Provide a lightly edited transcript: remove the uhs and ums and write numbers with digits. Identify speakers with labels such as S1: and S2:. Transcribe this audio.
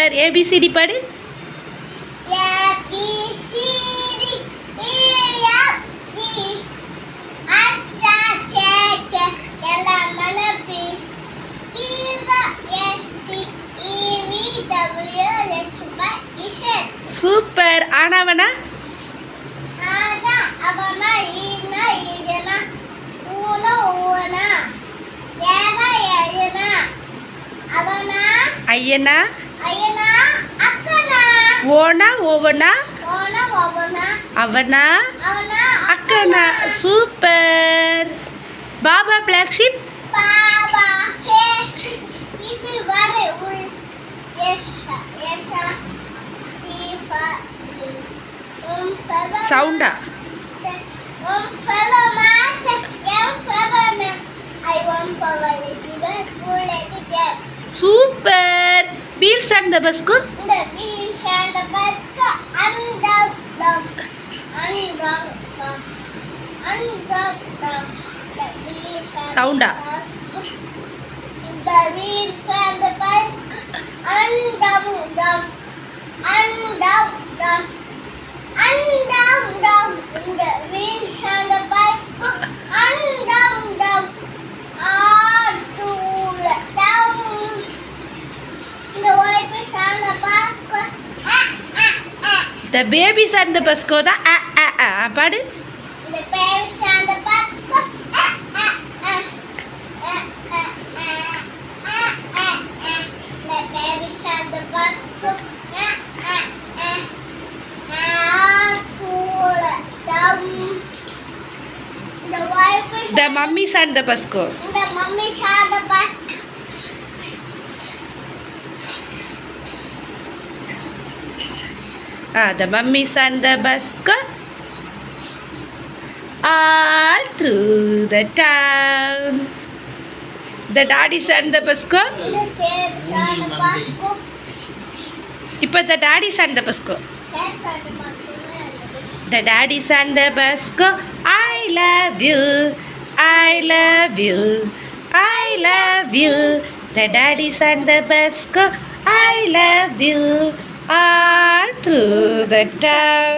S1: Super. ABCD பாடு. Super. ஆனாவனா ஐயனா ஓனா ஓவனா அவனா அக்கனா. சூப்பர். Baa baa black sheep. சவுண்டா சூப்பர். வீல்ஸ் அண்ட் த பஸ்க்கு சவுண்டா The babies and the bus go da பாடு. The babies and the bus go The babies and the bus go The mummies and the bus go. The mummies and the bus. The mummies and the bus go all through the town. The daddies and the bus go. இப்போ the daddies and the bus go. The daddies and the bus go. I love you, I love you, I love you. The daddies and the bus go. I love you all through the town.